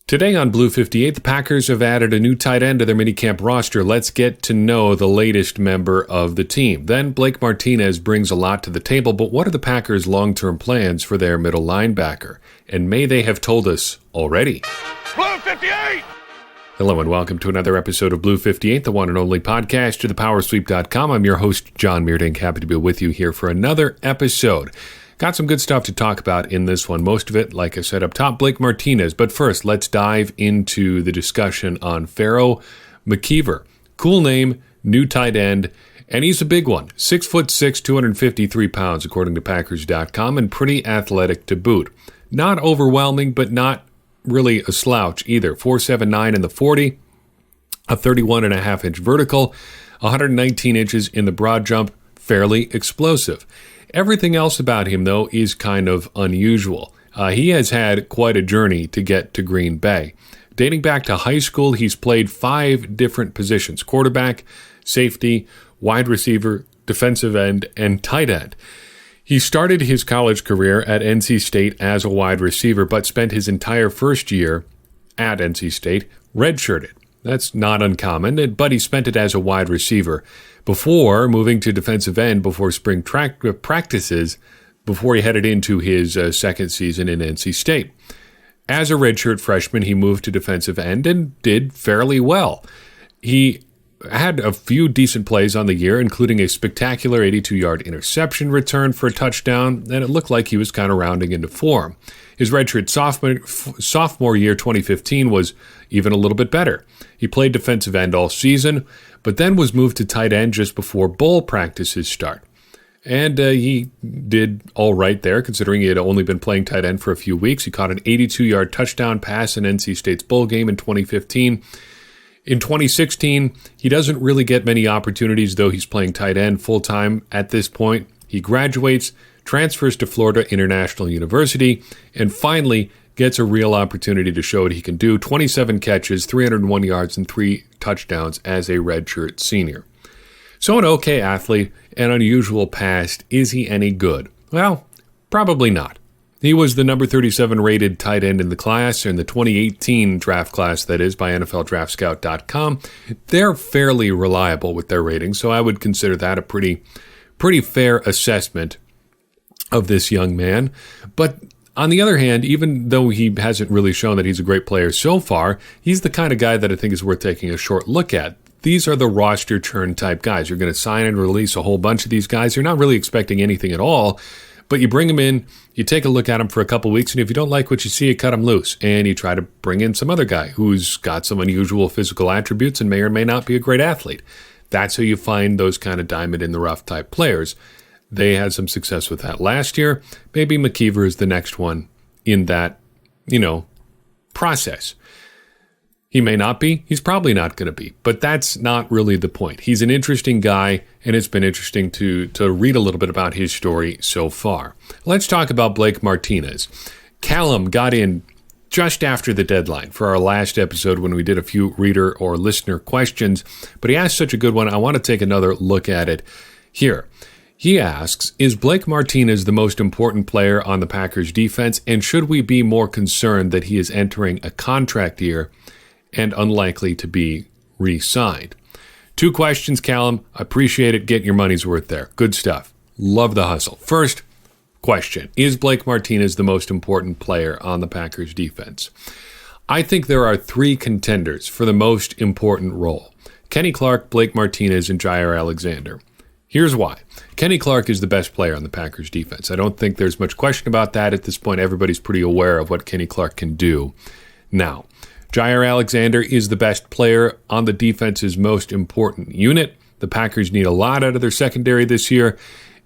Today on Blue 58, the Packers have added a new tight end to their minicamp roster. Let's get to know the latest member of the team. Then Blake Martinez brings a lot to the table, but what are the Packers' long-term plans for their middle linebacker? And may they have told us already. Blue 58! Hello and welcome to another episode of Blue 58, the one and only podcast to thepowersweep.com. I'm your host, Jon Meerdink. Happy to be with you here for another episode. Got some good stuff to talk about in this one. Most of it, like I said up top, Blake Martinez. But first, let's dive into the discussion on Pharaoh McKeever. Cool name, new tight end, and he's a big one. 6'6", 253 pounds, according to Packers.com, and pretty athletic to boot. Not overwhelming, but not really a slouch either. 4'7" in the 40, a 31.5-inch vertical, 119 inches in the broad jump, fairly explosive. Everything else about him, though, is kind of unusual. He has had quite a journey to get to Green Bay. Dating back to high school, he's played 5 different positions: quarterback, safety, wide receiver, defensive end, and tight end. He started his college career at NC State as a wide receiver, but spent his entire first year at NC State redshirted. That's not uncommon, but he spent it as a wide receiver before moving to defensive end before spring practices, before he headed into his second season in NC State. As a redshirt freshman, he moved to defensive end and did fairly well. He had a few decent plays on the year, including a spectacular 82-yard interception return for a touchdown, and it looked like he was kind of rounding into form. His redshirt sophomore year, 2015, was even a little bit better. He played defensive end all season, but then was moved to tight end just before bowl practices start. And he did all right there, considering he had only been playing tight end for a few weeks. He caught an 82-yard touchdown pass in NC State's bowl game in 2015. In 2016, he doesn't really get many opportunities, though he's playing tight end full-time at this point. He graduates, transfers to Florida International University, and finally gets a real opportunity to show what he can do. 27 catches, 301 yards, and 3 touchdowns as a redshirt senior. So an okay athlete, an unusual past. Is he any good? Well, probably not. He was the number 37 rated tight end in the class, in the 2018 draft class, that is, by NFLDraftScout.com. They're fairly reliable with their ratings, so I would consider that a pretty fair assessment of this young man. But on the other hand, even though he hasn't really shown that he's a great player so far, he's the kind of guy that I think is worth taking a short look at. These are the roster churn type guys. You're going to sign and release a whole bunch of these guys. You're not really expecting anything at all, but you bring them in, you take a look at them for a couple weeks, and if you don't like what you see, you cut them loose, and you try to bring in some other guy who's got some unusual physical attributes and may or may not be a great athlete. That's how you find those kind of diamond-in-the-rough type players. They had some success with that last year. Maybe McKeever is the next one in that, process. He may not be. He's probably not going to be. But that's not really the point. He's an interesting guy, and it's been interesting to read a little bit about his story so far. Let's talk about Blake Martinez. Callum got in just after the deadline for our last episode when we did a few reader or listener questions, but he asked such a good one, I want to take another look at it here. He asks, is Blake Martinez the most important player on the Packers defense, and should we be more concerned that he is entering a contract year and unlikely to be re-signed? 2 questions, Callum. I appreciate it. Get your money's worth there. Good stuff. Love the hustle. First question, is Blake Martinez the most important player on the Packers defense? I think there are 3 contenders for the most important role: Kenny Clark, Blake Martinez, and Jaire Alexander. Here's why. Kenny Clark is the best player on the Packers defense. I don't think there's much question about that at this point. Everybody's pretty aware of what Kenny Clark can do. Now, Jaire Alexander is the best player on the defense's most important unit. The Packers need a lot out of their secondary this year.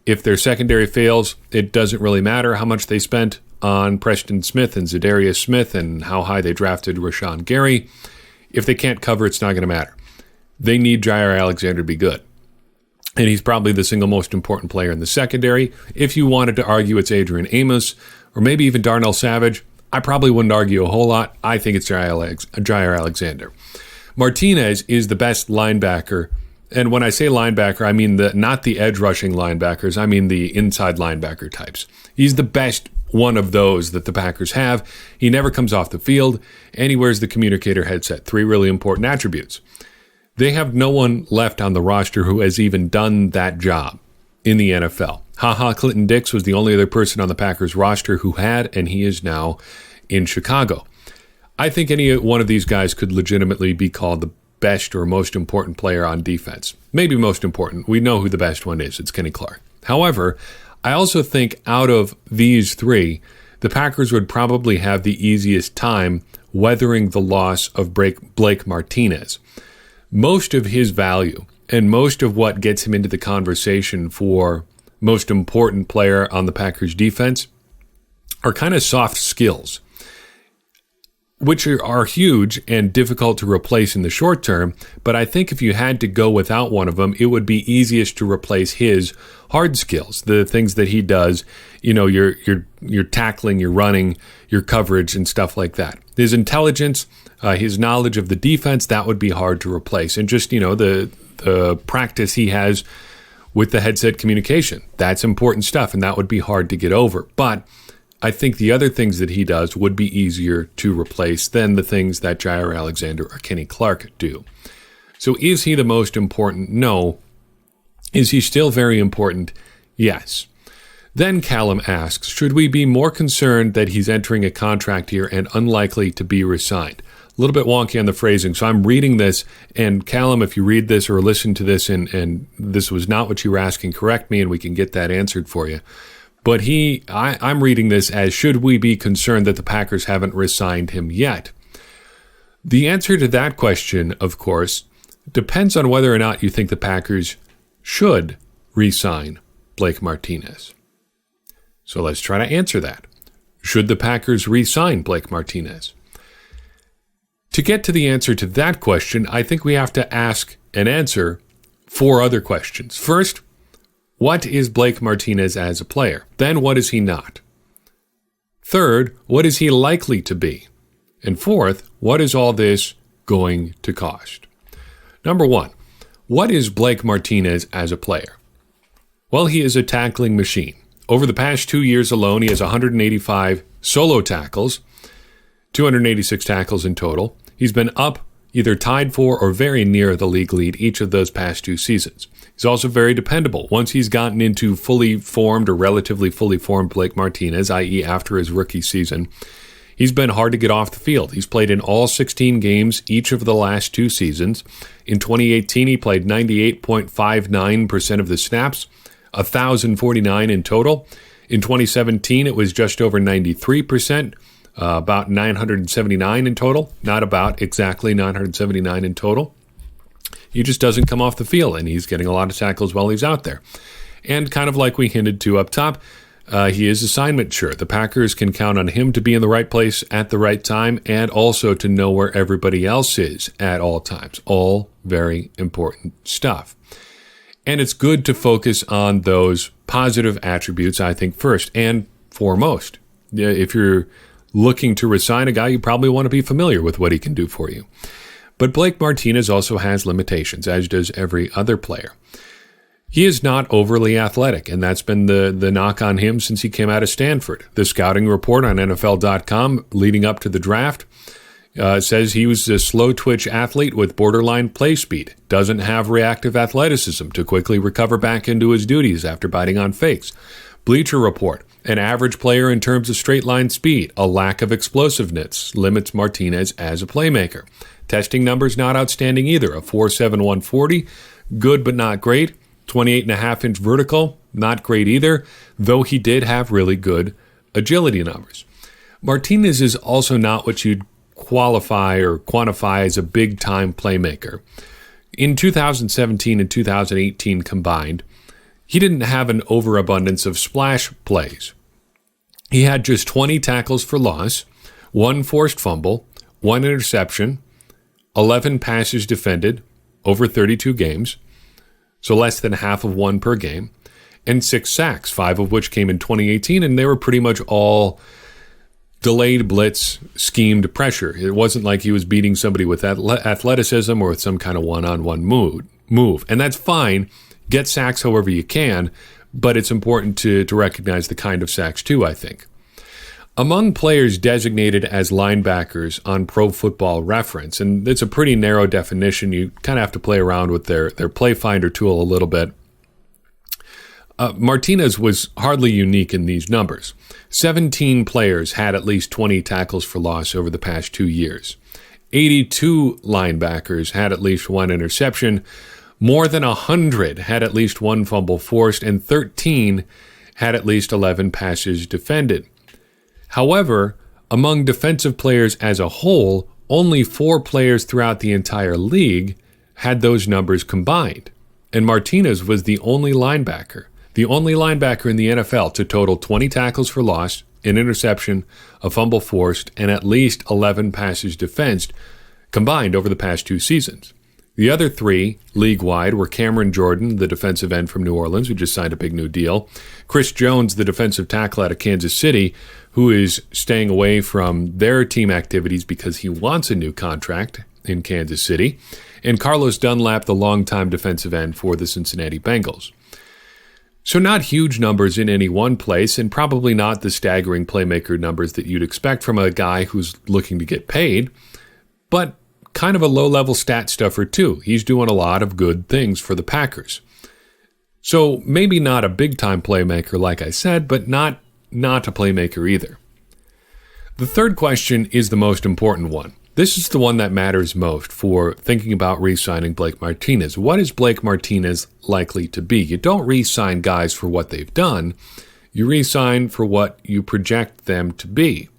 If their secondary fails, it doesn't really matter how much they spent on Preston Smith and Zadarius Smith and how high they drafted Rashawn Gary. If they can't cover, it's not going to matter. They need Jaire Alexander to be good. And he's probably the single most important player in the secondary. If you wanted to argue it's Adrian Amos or maybe even Darnell Savage, I probably wouldn't argue a whole lot. I think it's Jaire Alexander. Martinez is the best linebacker. And when I say linebacker, I mean not the edge rushing linebackers. I mean the inside linebacker types. He's the best one of those that the Packers have. He never comes off the field, and he wears the communicator headset. 3 really important attributes. They have no one left on the roster who has even done that job in the NFL. Clinton Dix was the only other person on the Packers roster who had, and he is now in Chicago. I think any one of these guys could legitimately be called the best or most important player on defense. Maybe most important. We know who the best one is. It's Kenny Clark. However, I also think out of these 3, the Packers would probably have the easiest time weathering the loss of Blake Martinez. Most of his value and most of what gets him into the conversation for most important player on the Packers defense are kind of soft skills, which are huge and difficult to replace in the short term. But I think if you had to go without one of them, it would be easiest to replace his hard skills, the things that he does, your tackling, your running, your coverage, and stuff like that. His intelligence, his knowledge of the defense, that would be hard to replace. And just, the practice he has with the headset communication, that's important stuff, and that would be hard to get over. But I think the other things that he does would be easier to replace than the things that Jair Alexander or Kenny Clark do. So is he the most important? No. Is he still very important? Yes. Then Callum asks, should we be more concerned that he's entering a contract here and unlikely to be re-signed? A little bit wonky on the phrasing. So I'm reading this, and Callum, if you read this or listen to this and this was not what you were asking, correct me and we can get that answered for you. But I'm reading this as, should we be concerned that the Packers haven't re-signed him yet? The answer to that question, of course, depends on whether or not you think the Packers should re-sign Blake Martinez. So let's try to answer that. Should the Packers re-sign Blake Martinez? To get to the answer to that question, I think we have to ask and answer 4 other questions. First, what is Blake Martinez as a player? Then, what is he not? Third, what is he likely to be? And fourth, what is all this going to cost? Number 1, what is Blake Martinez as a player? Well, he is a tackling machine. Over the past 2 years alone, he has 185 solo tackles, 286 tackles in total. He's been up, either tied for or very near the league lead each of those past 2 seasons. He's also very dependable. Once he's gotten into fully formed or relatively fully formed Blake Martinez, i.e. after his rookie season, he's been hard to get off the field. He's played in all 16 games each of the last 2 seasons. In 2018, he played 98.59% of the snaps, 1,049 in total. In 2017, it was just over 93%, about 979 in total. Not about, exactly 979 in total. He just doesn't come off the field, and he's getting a lot of tackles while he's out there. And kind of like we hinted to up top, he is assignment sure. The Packers can count on him to be in the right place at the right time and also to know where everybody else is at all times. All very important stuff. And it's good to focus on those positive attributes, I think, first and foremost. If you're looking to resign a guy, you probably want to be familiar with what he can do for you. But Blake Martinez also has limitations, as does every other player. He is not overly athletic, and that's been the knock on him since he came out of Stanford. The scouting report on NFL.com leading up to the draft says he was a slow-twitch athlete with borderline play speed, doesn't have reactive athleticism to quickly recover back into his duties after biting on fakes. Bleacher Report, an average player in terms of straight-line speed, a lack of explosiveness limits Martinez as a playmaker. Testing numbers not outstanding either, a 4.7 140, good but not great. 28.5-inch vertical, not great either, though he did have really good agility numbers. Martinez is also not what you'd qualify or quantify as a big-time playmaker. In 2017 and 2018 combined, he didn't have an overabundance of splash plays. He had just 20 tackles for loss, 1 forced fumble, 1 interception, 11 passes defended over 32 games, so less than half of 1 per game, and 6 sacks, 5 of which came in 2018, and they were pretty much all delayed blitz, schemed pressure. It wasn't like he was beating somebody with athleticism or with some kind of one-on-one move. And that's fine. Get sacks however you can, but it's important to recognize the kind of sacks too, I think. Among players designated as linebackers on Pro Football Reference, and it's a pretty narrow definition, you kind of have to play around with their play finder tool a little bit. Martinez was hardly unique in these numbers. 17 players had at least 20 tackles for loss over the past 2 years. 82 linebackers had at least one interception. More than 100 had at least one fumble forced, and 13 had at least 11 passes defended. However, among defensive players as a whole, only 4 players throughout the entire league had those numbers combined. And Martinez was the only linebacker in the NFL to total 20 tackles for loss, an interception, a fumble forced, and at least 11 passes defensed combined over the past 2 seasons. The other 3, league-wide, were Cameron Jordan, the defensive end from New Orleans, who just signed a big new deal, Chris Jones, the defensive tackle out of Kansas City, who is staying away from their team activities because he wants a new contract in Kansas City, and Carlos Dunlap, the longtime defensive end for the Cincinnati Bengals. So not huge numbers in any one place, and probably not the staggering playmaker numbers that you'd expect from a guy who's looking to get paid, but kind of a low-level stat stuffer too. He's doing a lot of good things for the Packers. So maybe not a big-time playmaker, like I said, but not a playmaker either. The third question is the most important one. This is the one that matters most for thinking about re-signing Blake Martinez. What is Blake Martinez likely to be? You don't re-sign guys for what they've done. You re-sign for what you project them to be.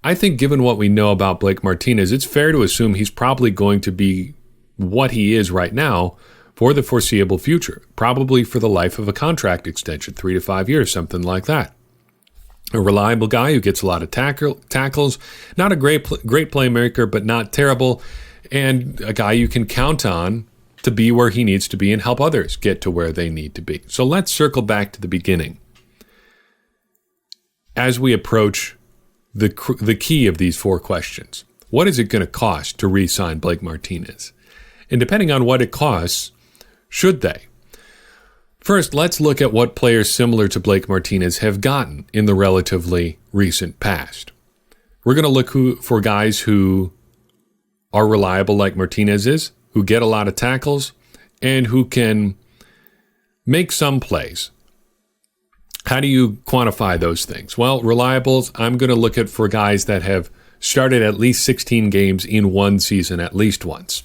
I think given what we know about Blake Martinez, it's fair to assume he's probably going to be what he is right now for the foreseeable future, probably for the life of a contract extension, 3 to 5 years, something like that. A reliable guy who gets a lot of tackles, not a great playmaker, but not terrible, and a guy you can count on to be where he needs to be and help others get to where they need to be. So let's circle back to the beginning. As we approach the key of these 4 questions, what is it going to cost to re-sign Blake Martinez? And depending on what it costs, should they? First, let's look at what players similar to Blake Martinez have gotten in the relatively recent past. We're going to look for guys who are reliable like Martinez is, who get a lot of tackles, and who can make some plays. How do you quantify those things? Well, reliables, I'm going to look at for guys that have started at least 16 games in one season at least once,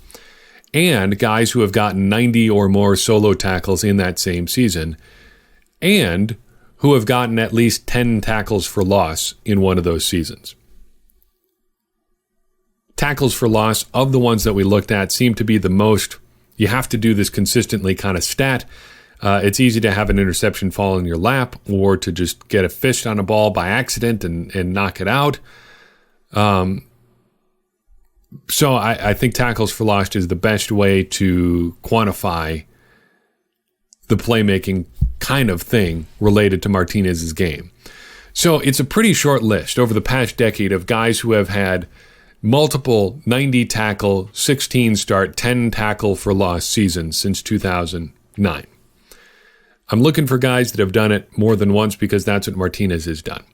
and guys who have gotten 90 or more solo tackles in that same season, and who have gotten at least 10 tackles for loss in one of those seasons. Tackles for loss, of the ones that we looked at, seem to be the most, you have to do this consistently kind of stat. It's easy to have an interception fall in your lap or to just get a fist on a ball by accident and knock it out. So I think tackles for loss is the best way to quantify the playmaking kind of thing related to Martinez's game. So it's a pretty short list over the past decade of guys who have had multiple 90 tackle, 16 start, 10 tackle for loss seasons since 2009. I'm looking for guys that have done it more than once because that's what Martinez has done.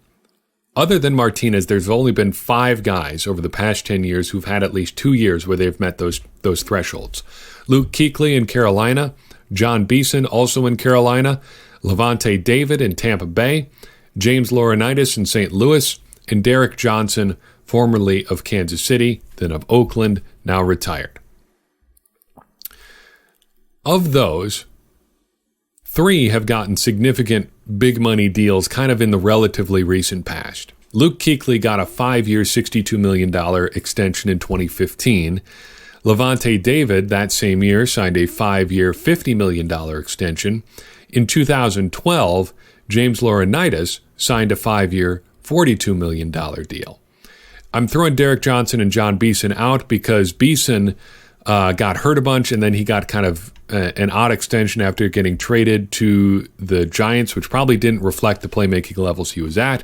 Other than Martinez, there's only been 5 guys over the past 10 years who've had at least 2 years where they've met those thresholds. Luke Kuechly in Carolina, Jon Beason also in Carolina, Levante David in Tampa Bay, James Laurinaitis in St. Louis, and Derek Johnson, formerly of Kansas City, then of Oakland, now retired. Of those, 3 have gotten significant big money deals kind of in the relatively recent past. Luke Kuechly got a 5-year, $62 million extension in 2015. Levante David, that same year, signed a 5-year, $50 million extension. In 2012, James Laurinaitis signed a 5-year, $42 million deal. I'm throwing Derek Johnson and Jon Beason out because Beason got hurt a bunch, and then he got kind of an odd extension after getting traded to the Giants, which probably didn't reflect the playmaking levels he was at.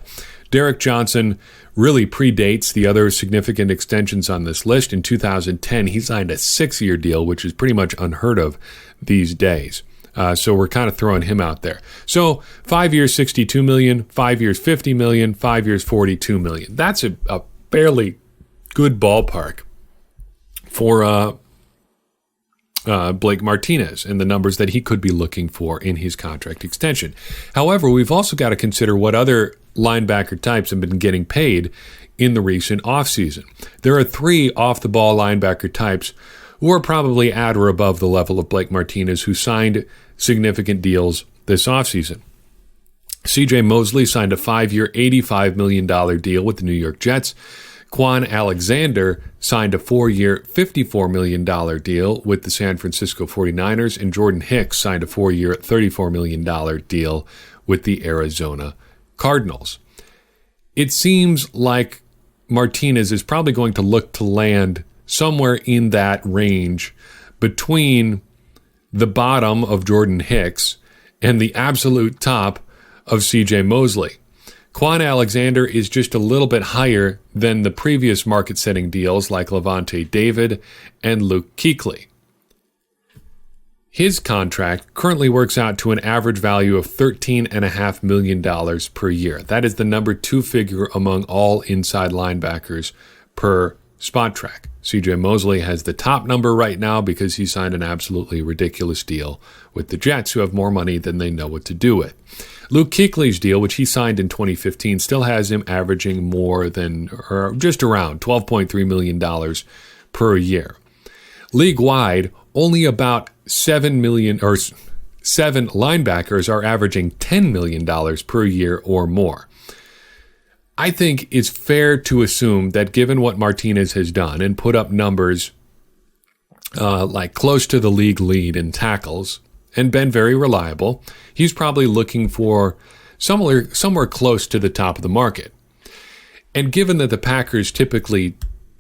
Derek Johnson really predates the other significant extensions on this list. In 2010, he signed a 6-year deal, which is pretty much unheard of these days. So we're kind of throwing him out there. So 5 years, $62 million, 5 years, $50 million, 5 years, $42 million. That's a fairly good ballpark for Blake Martinez and the numbers that he could be looking for in his contract extension. However, we've also got to consider what other linebacker types have been getting paid in the recent offseason. There are 3 off-the-ball linebacker types who are probably at or above the level of Blake Martinez who signed significant deals this offseason. C.J. Mosley signed a 5-year, $85 million deal with the New York Jets. Quan Alexander signed a 4-year, $54 million deal with the San Francisco 49ers, and Jordan Hicks signed a 4-year, $34 million deal with the Arizona Cardinals. It seems like Martinez is probably going to look to land somewhere in that range between the bottom of Jordan Hicks and the absolute top of C.J. Mosley. Quan Alexander is just a little bit higher than the previous market-setting deals like Levante David and Luke Kuechly. His contract currently works out to an average value of $13.5 million per year. That is the number 2 figure among all inside linebackers per Spot Track. C.J. Mosley has the top number right now because he signed an absolutely ridiculous deal with the Jets, who have more money than they know what to do with. Luke Kuechly's deal, which he signed in 2015, still has him averaging more than, or just around, $12.3 million per year. League-wide, only about 7 linebackers are averaging $10 million per year or more. I think it's fair to assume that given what Martinez has done and put up numbers like close to the league lead in tackles and been very reliable, he's probably looking for somewhere close to the top of the market. And given that the Packers typically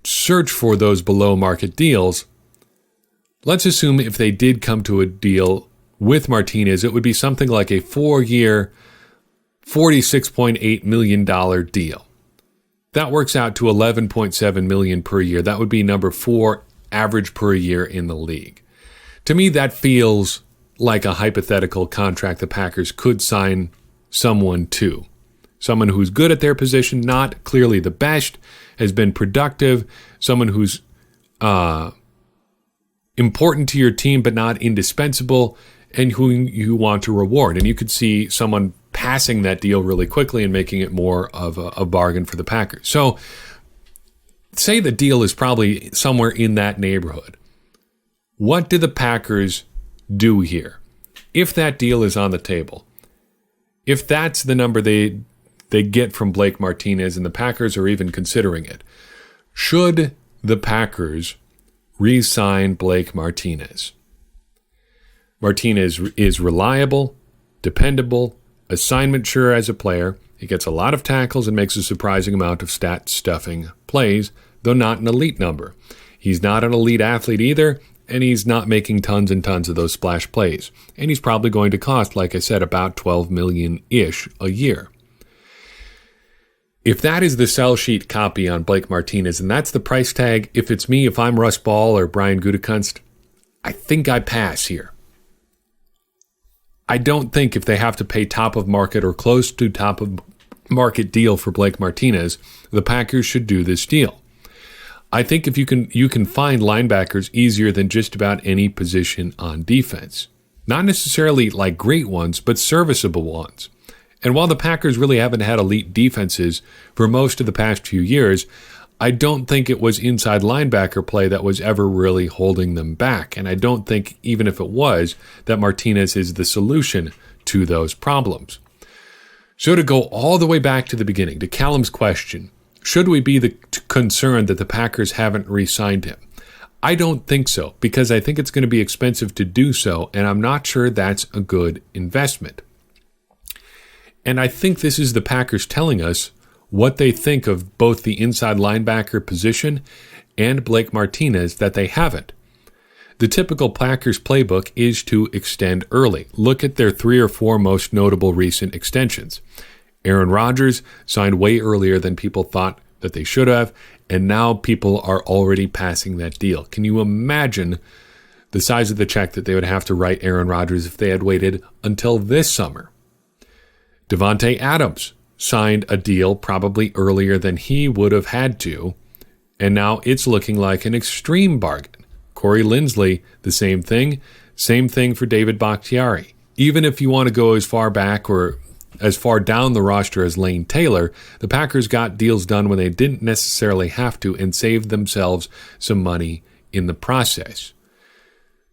search for those below market deals, let's assume if they did come to a deal with Martinez, it would be something like a 4-year, $46.8 million deal. That works out to $11.7 million per year. That would be number 4 average per year in the league. To me, that feels like a hypothetical contract the Packers could sign someone to. Someone who's good at their position, not clearly the best, has been productive, someone who's important to your team but not indispensable, and who you want to reward. And you could see someone passing that deal really quickly and making it more of a bargain for the Packers. So say the deal is probably somewhere in that neighborhood. What do the Packers do here? If that deal is on the table, if that's the number they get from Blake Martinez and the Packers are even considering it, should the Packers re-sign Blake Martinez? Martinez is reliable, dependable, assignment sure as a player. He gets a lot of tackles and makes a surprising amount of stat-stuffing plays, though not an elite number. He's not an elite athlete either, and he's not making tons and tons of those splash plays. And he's probably going to cost, like I said, about $12 million-ish a year. If that is the sell sheet copy on Blake Martinez, and that's the price tag, if it's me, if I'm Russ Ball or Brian Gutekunst, I think I pass here. I don't think if they have to pay top of market or close to top of market deal for Blake Martinez, the Packers should do this deal. I think if you can find linebackers easier than just about any position on defense. Not necessarily like great ones, but serviceable ones. And while the Packers really haven't had elite defenses for most of the past few years, I don't think it was inside linebacker play that was ever really holding them back. And I don't think, even if it was, that Martinez is the solution to those problems. So to go all the way back to the beginning, to Callum's question, should we be concerned that the Packers haven't re-signed him? I don't think so, because I think it's going to be expensive to do so, and I'm not sure that's a good investment. And I think this is the Packers telling us what they think of both the inside linebacker position and Blake Martinez that they haven't. The typical Packers playbook is to extend early. Look at their 3 or 4 most notable recent extensions. Aaron Rodgers signed way earlier than people thought that they should have, and now people are already passing that deal. Can you imagine the size of the check that they would have to write Aaron Rodgers if they had waited until this summer. Devontae Adams signed a deal probably earlier than he would have had to, and now it's looking like an extreme bargain. Corey Linsley, the same thing. Same thing for David Bakhtiari. Even if you want to go as far back or as far down the roster as Lane Taylor, the Packers got deals done when they didn't necessarily have to and saved themselves some money in the process.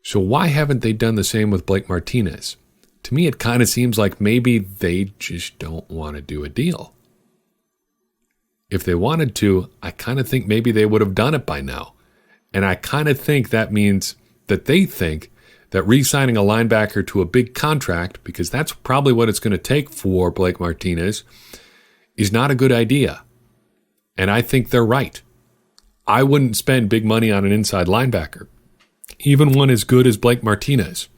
So why haven't they done the same with Blake Martinez? To me, it kind of seems like maybe they just don't want to do a deal. If they wanted to, I kind of think maybe they would have done it by now. And I kind of think that means that they think that re-signing a linebacker to a big contract, because that's probably what it's going to take for Blake Martinez, is not a good idea. And I think they're right. I wouldn't spend big money on an inside linebacker, even one as good as Blake Martinez.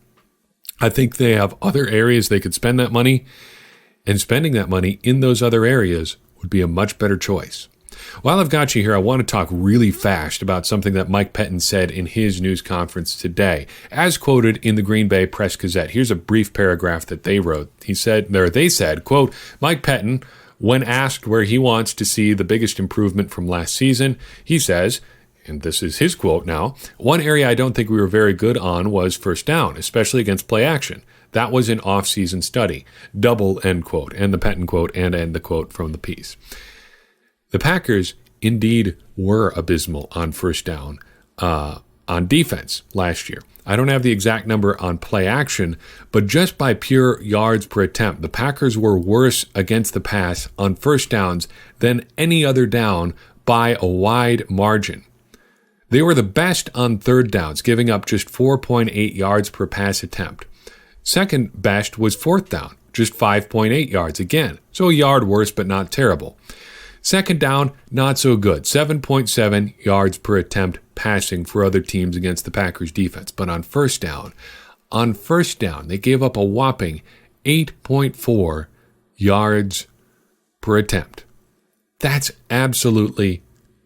I think they have other areas they could spend that money, and spending that money in those other areas would be a much better choice. While I've got you here, I want to talk really fast about something that Mike Pettine said in his news conference today. As quoted in the Green Bay Press Gazette, here's a brief paragraph that they wrote. They said, quote, Mike Pettine, when asked where he wants to see the biggest improvement from last season, he says, and this is his quote now, one area I don't think we were very good on was first down, especially against play action. That was an off-season study. Double end quote, and the Pettine quote, and end the quote from the piece. The Packers indeed were abysmal on first down on defense last year. I don't have the exact number on play action, but just by pure yards per attempt, the Packers were worse against the pass on first downs than any other down by a wide margin. They were the best on third downs, giving up just 4.8 yards per pass attempt. Second best was fourth down, just 5.8 yards again, so a yard worse but not terrible. Second down, not so good, 7.7 yards per attempt passing for other teams against the Packers defense. But on first down, they gave up a whopping 8.4 yards per attempt. That's absolutely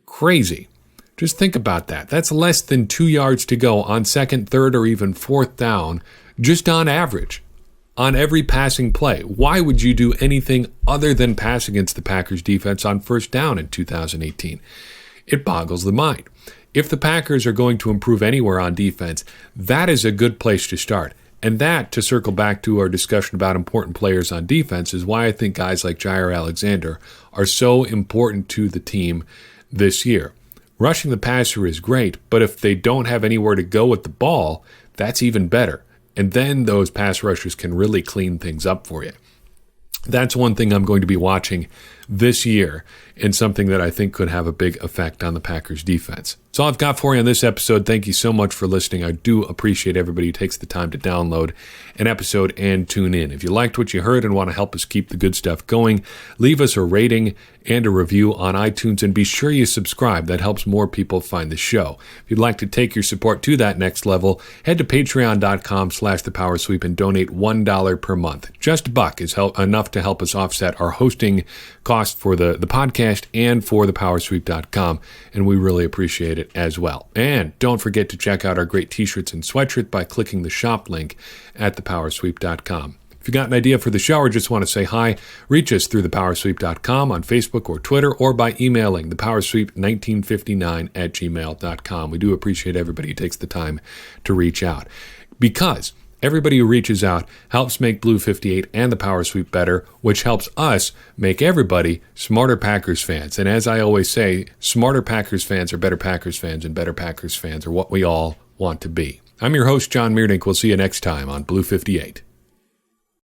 crazy. Just think about that. That's less than 2 yards to go on second, third, or even fourth down, just on average, on every passing play. Why would you do anything other than pass against the Packers defense on first down in 2018? It boggles the mind. If the Packers are going to improve anywhere on defense, that is a good place to start. And that, to circle back to our discussion about important players on defense, is why I think guys like Jair Alexander are so important to the team this year. Rushing the passer is great, but if they don't have anywhere to go with the ball, that's even better. And then those pass rushers can really clean things up for you. That's one thing I'm going to be watching this year, and something that I think could have a big effect on the Packers defense. That's all I've got for you on this episode. Thank you so much for listening. I do appreciate everybody who takes the time to download an episode and tune in. If you liked what you heard and want to help us keep the good stuff going, leave us a rating and a review on iTunes, and be sure you subscribe. That helps more people find the show. If you'd like to take your support to that next level, head to patreon.com/thepowersweep and donate $1 per month. Just a buck is enough to help us offset our hosting cost for the podcast and for thepowersweep.com, and we really appreciate it as well. And don't forget to check out our great t-shirts and sweatshirt by clicking the shop link at thepowersweep.com. If you got an idea for the show or just want to say hi, reach us through thepowersweep.com on Facebook or Twitter, or by emailing thepowersweep1959@gmail.com. We do appreciate everybody who takes the time to reach out, because everybody who reaches out helps make Blue 58 and the Power Sweep better, which helps us make everybody smarter Packers fans. And as I always say, smarter Packers fans are better Packers fans, and better Packers fans are what we all want to be. I'm your host, Jon Meerdink. We'll see you next time on Blue 58.